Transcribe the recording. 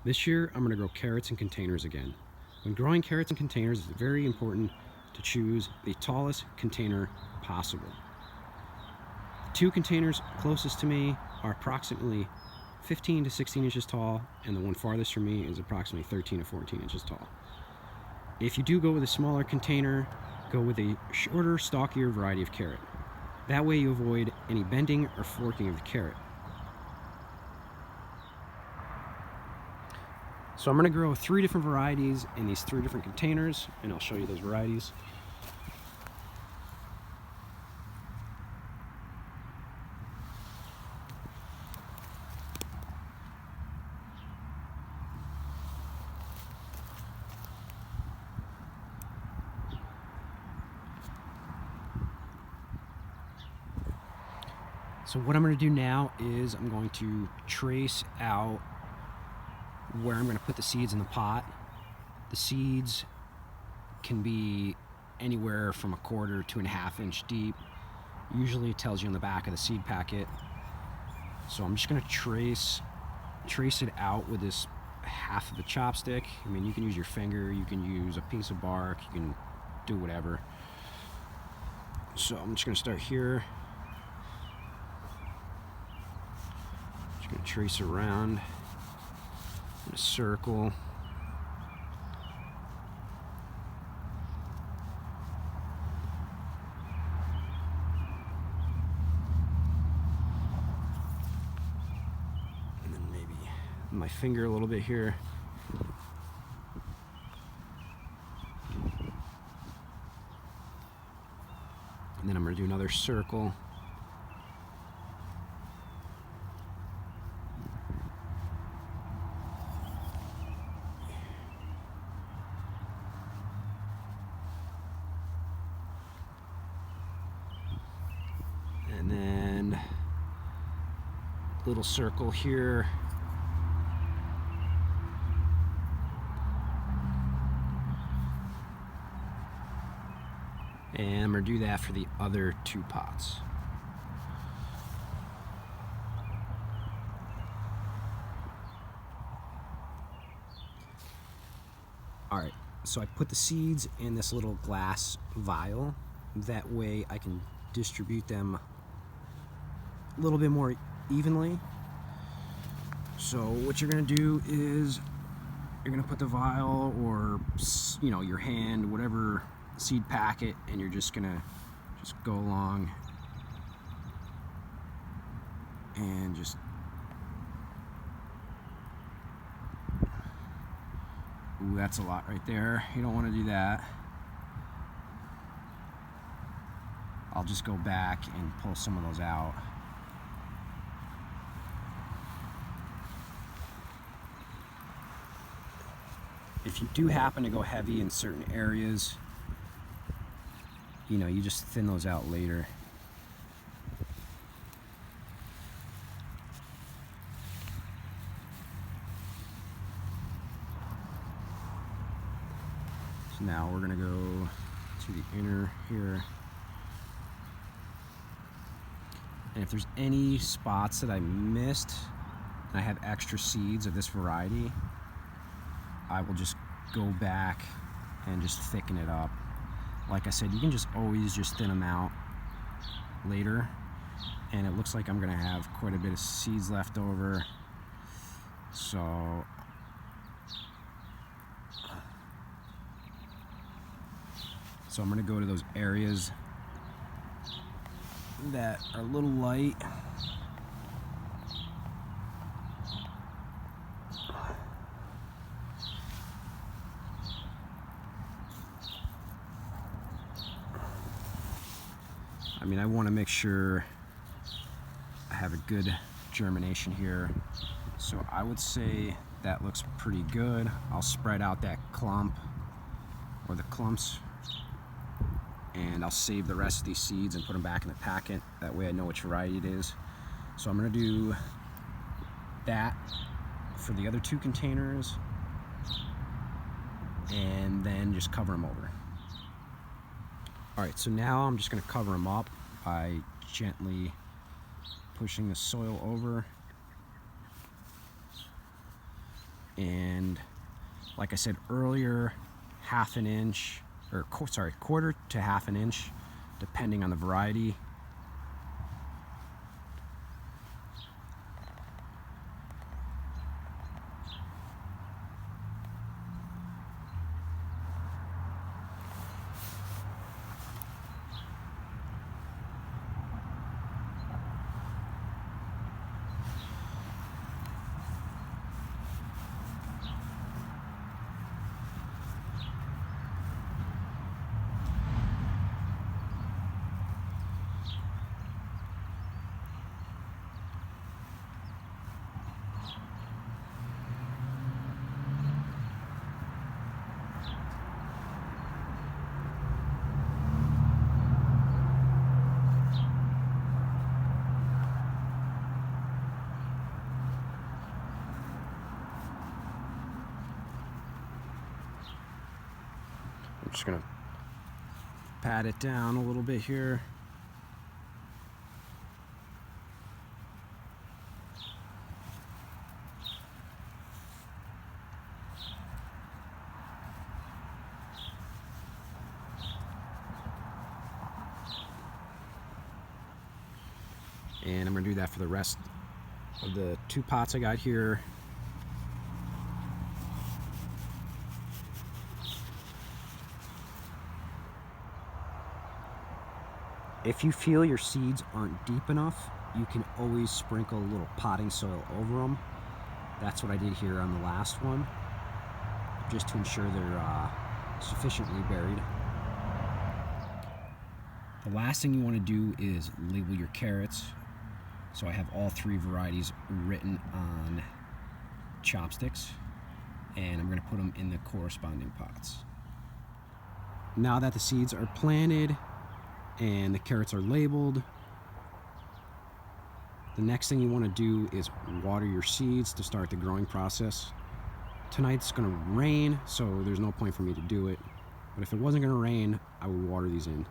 This year, I'm going to grow carrots in containers again. When growing carrots in containers, it's very important to choose the tallest container possible. The two containers closest to me are approximately 15 to 16 inches tall, and the one farthest from me is approximately 13 to 14 inches tall. If you do go with a smaller container, go with a shorter, stockier variety of carrot. That way you avoid any bending or forking of the carrot. So I'm going to grow 3 different varieties in these 3 different containers, and I'll show you those varieties. So what I'm going to do now is I'm going to trace out where I'm going to put the seeds in the pot. The seeds can be anywhere from 1/4 to 1/2 inch deep. Usually it tells you on the back of the seed packet. So I'm just going to trace it out with this half of a chopstick. I mean, you can use your finger, you can use a piece of bark, you can do whatever. So I'm just going to start here. Just going to trace around in a circle. And then maybe my finger a little bit here. And then I'm going to do another circle. And then little circle here. And I'm going to do that for the other 2 pots. Alright, so I put the seeds in this little glass vial. That way I can distribute them a little bit more evenly. So what you're going to do is you're going to put the vial, or your hand, whatever seed packet, and you're just going to go along and just ooh, that's a lot right there. You don't want to do that. I'll just go back and pull some of those out. If you do happen to go heavy in certain areas, you just thin those out later. So now we're gonna go to the inner here. And if there's any spots that I missed, and I have extra seeds of this variety, I will just go back and just thicken it up. Like I said, you can just always just thin them out later. And it looks like I'm gonna have quite a bit of seeds left over. So I'm gonna go to those areas that are a little light. I mean, I want to make sure I have a good germination here. So I would say that looks pretty good. I'll spread out that clump or the clumps, and I'll save the rest of these seeds and put them back in the packet. That way I know which variety it is. So I'm going to do that for the other 2 containers, and then just cover them over. Alright, so now I'm just going to cover them up by gently pushing the soil over. And like I said earlier, half an inch, or quarter to half an inch, depending on the variety. I'm just gonna pat it down a little bit here. And I'm gonna do that for the rest of the 2 pots I got here. If you feel your seeds aren't deep enough, you can always sprinkle a little potting soil over them. That's what I did here on the last one, just to ensure they're sufficiently buried. The last thing you want to do is label your carrots. So I have all 3 varieties written on chopsticks, and I'm going to put them in the corresponding pots. Now that the seeds are planted and the carrots are labeled, the next thing you want to do is water your seeds to start the growing process. Tonight's going to rain, so there's no point for me to do it, but if it wasn't going to rain, I would water these in.